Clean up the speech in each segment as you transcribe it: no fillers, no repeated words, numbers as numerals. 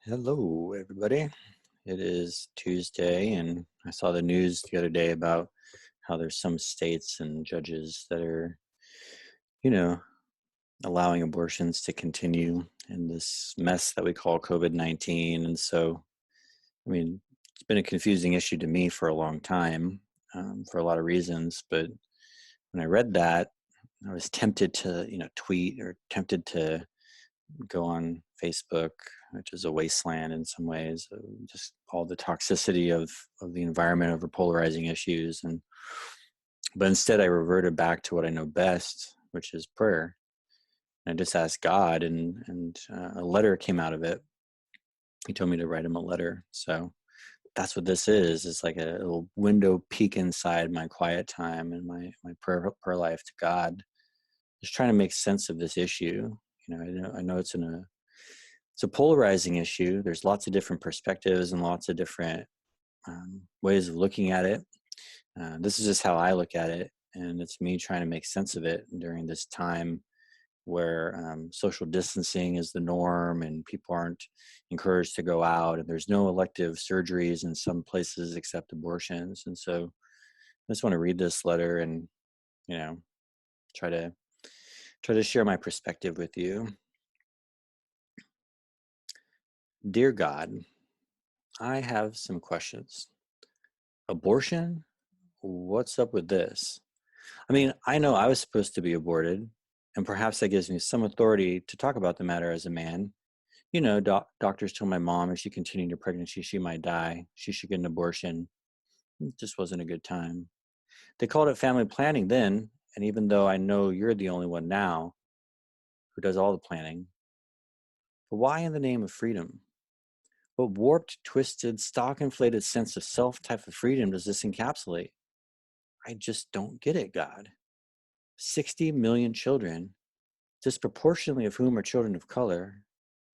Hello, everybody. It is Tuesday, and I saw the news the other day about how there's some states and judges that are, you know, allowing abortions to continue in this mess that we call COVID-19. And so, I mean, it's been a confusing issue to me for a long time, for a lot of reasons. But when I read that, I was tempted to, tweet or tempted to go on Facebook, which is a wasteland in some ways, just all the toxicity of the environment over polarizing issues. But instead, I reverted back to what I know best, which is prayer. And I just asked God, and a letter came out of it. He told me to write him a letter. So that's what this is. It's like a little window peek inside my quiet time and my prayer life to God, just trying to make sense of this issue. I know it's a polarizing issue. There's lots of different perspectives and lots of different ways of looking at it. This is just how I look at it, and it's me trying to make sense of it during this time where social distancing is the norm and people aren't encouraged to go out, and there's no elective surgeries in some places except abortions. And so I just want to read this letter and you know try to share my perspective with you. Dear God, I have some questions. Abortion? What's up with this? I mean, I know I was supposed to be aborted, and perhaps that gives me some authority to talk about the matter as a man. Doctors told my mom if she continued her pregnancy, she might die. She should get an abortion. It just wasn't a good time. They called it family planning then, and even though I know you're the only one now who does all the planning, but why in the name of freedom? What warped, twisted, stock inflated sense of self type of freedom does this encapsulate? I just don't get it, God. 60 million children, disproportionately of whom are children of color,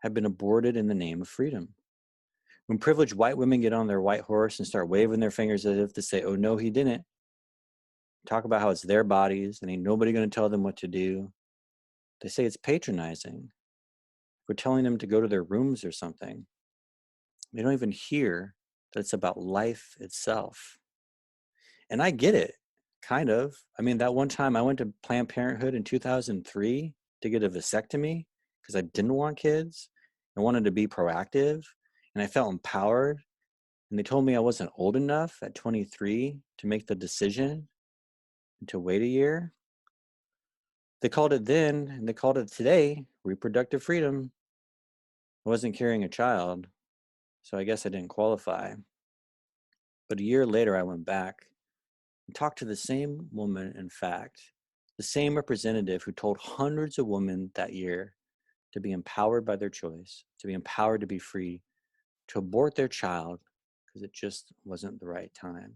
have been aborted in the name of freedom. When privileged white women get on their white horse and start waving their fingers as if to say, oh, no, he didn't, talk about how it's their bodies and ain't nobody going to tell them what to do, they say it's patronizing. We're telling them to go to their rooms or something. They don't even hear that it's about life itself. And I get it, kind of. I mean, that one time I went to Planned Parenthood in 2003 to get a vasectomy because I didn't want kids. I wanted to be proactive and I felt empowered. And they told me I wasn't old enough at 23 to make the decision and to wait a year. They called it then and they called it today reproductive freedom. I wasn't carrying a child, so I guess I didn't qualify. But a year later, I went back and talked to the same woman, in fact, the same representative who told hundreds of women that year to be empowered by their choice, to be empowered to be free, to abort their child because it just wasn't the right time.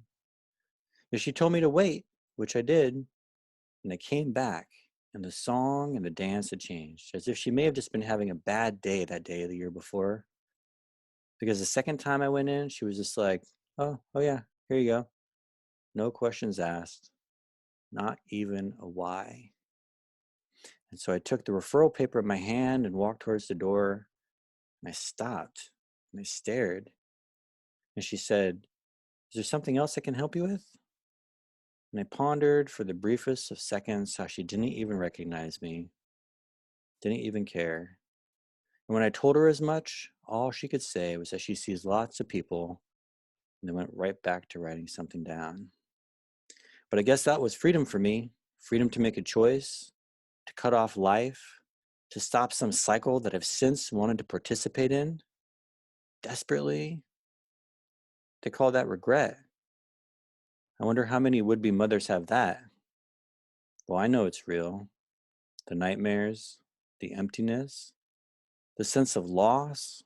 And she told me to wait, which I did, and I came back, and the song and the dance had changed, as if she may have just been having a bad day that day of the year before. Because the second time I went in, she was just like, oh yeah, here you go. No questions asked, not even a why. And so I took the referral paper in my hand and walked towards the door. And I stopped and I stared. And she said, is there something else I can help you with? And I pondered for the briefest of seconds how she didn't even recognize me, didn't even care. And when I told her as much, all she could say was that she sees lots of people, and then went right back to writing something down. But I guess that was freedom for me, freedom to make a choice, to cut off life, to stop some cycle that I've since wanted to participate in desperately. They call that regret. I wonder how many would-be mothers have that. Well, I know it's real. The nightmares, the emptiness, the sense of loss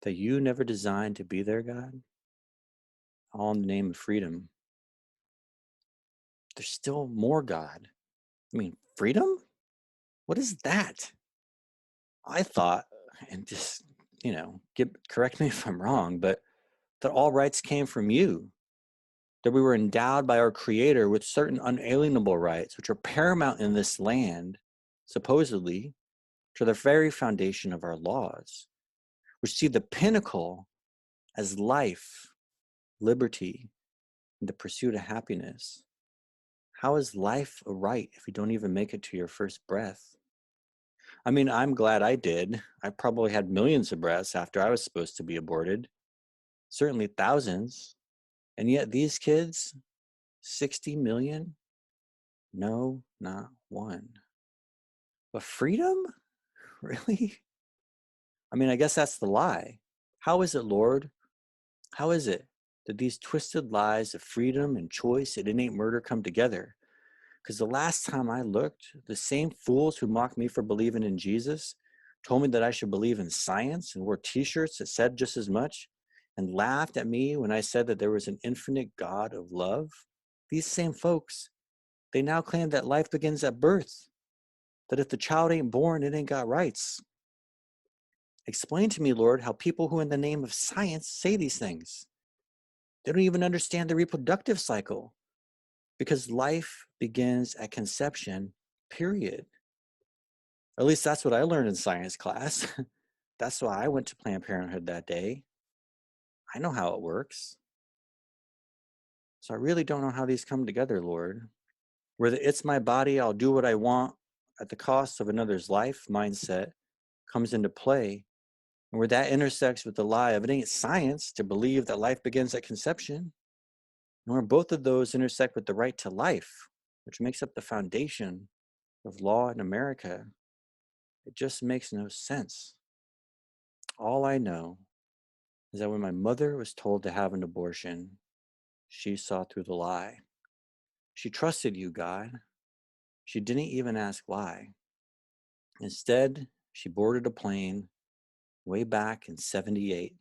that you never designed to be there, God, all in the name of freedom. There's still more, God. I mean, freedom? What is that? I thought, and just, correct me if I'm wrong, but that all rights came from you, that we were endowed by our Creator with certain unalienable rights, which are paramount in this land, supposedly, to the very foundation of our laws. which see the pinnacle as life, liberty, and the pursuit of happiness. How is life a right if you don't even make it to your first breath? I mean, I'm glad I did. I probably had millions of breaths after I was supposed to be aborted, certainly thousands. And yet these kids, 60 million? No, not one. But freedom? Really? I mean, I guess that's the lie. How is it, Lord? How is it that these twisted lies of freedom and choice and innate murder come together? Because the last time I looked, the same fools who mocked me for believing in Jesus told me that I should believe in science and wore t-shirts that said just as much and laughed at me when I said that there was an infinite God of love. These same folks, they now claim that life begins at birth, that if the child ain't born, it ain't got rights. Explain to me, Lord, how people who in the name of science say these things. They don't even understand the reproductive cycle because life begins at conception, period. At least that's what I learned in science class. That's why I went to Planned Parenthood that day. I know how it works. So I really don't know how these come together, Lord. Where the it's my body, I'll do what I want at the cost of another's life mindset comes into play, and where that intersects with the lie of it ain't science to believe that life begins at conception, and where both of those intersect with the right to life, which makes up the foundation of law in America, it just makes no sense. All I know is that when my mother was told to have an abortion, she saw through the lie. She trusted you, God. She didn't even ask why. Instead, she boarded a plane way back in 78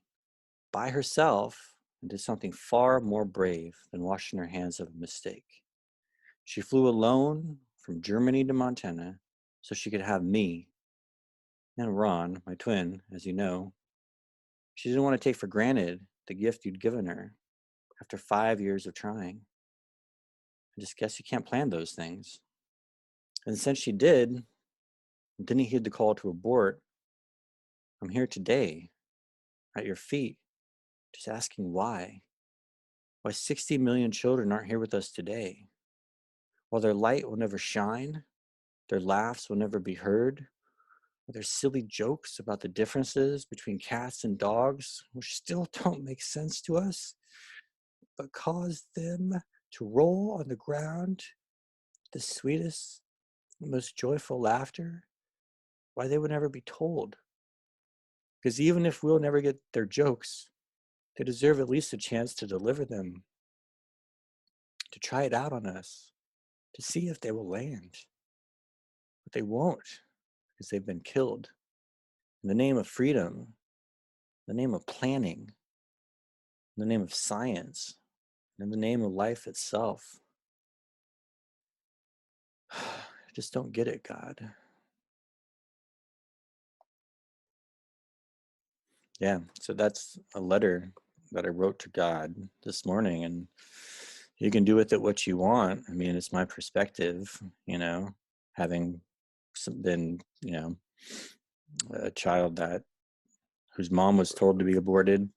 by herself and did something far more brave than washing her hands of a mistake. She flew alone from Germany to Montana so she could have me and Ron, my twin, as you know. She didn't want to take for granted the gift you'd given her after 5 years of trying. I just guess you can't plan those things. And since she didn't heed the call to abort, I'm here today at your feet, just asking why. Why 60 million children aren't here with us today. While their light will never shine, their laughs will never be heard, or their silly jokes about the differences between cats and dogs, which still don't make sense to us, but cause them to roll on the ground, the sweetest, most joyful laughter, why they would never be told. Because even if we'll never get their jokes, they deserve at least a chance to deliver them, to try it out on us, to see if they will land. But they won't, because they've been killed. In the name of freedom, in the name of planning, in the name of science, and in the name of life itself. I just don't get it, God. Yeah, so that's a letter that I wrote to God this morning, and you can do with it what you want. I mean, it's my perspective, having been, a child whose mom was told to be aborted,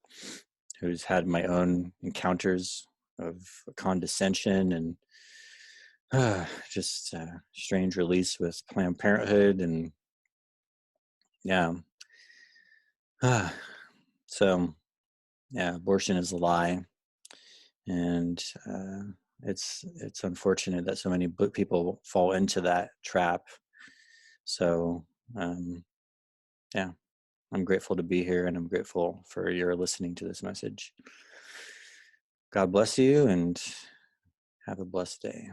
who's had my own encounters of condescension and just strange release with Planned Parenthood, and yeah. So yeah, abortion is a lie, and it's unfortunate that so many people fall into that trap. So yeah, I'm grateful to be here, and I'm grateful for your listening to this message. God bless you, and have a blessed day.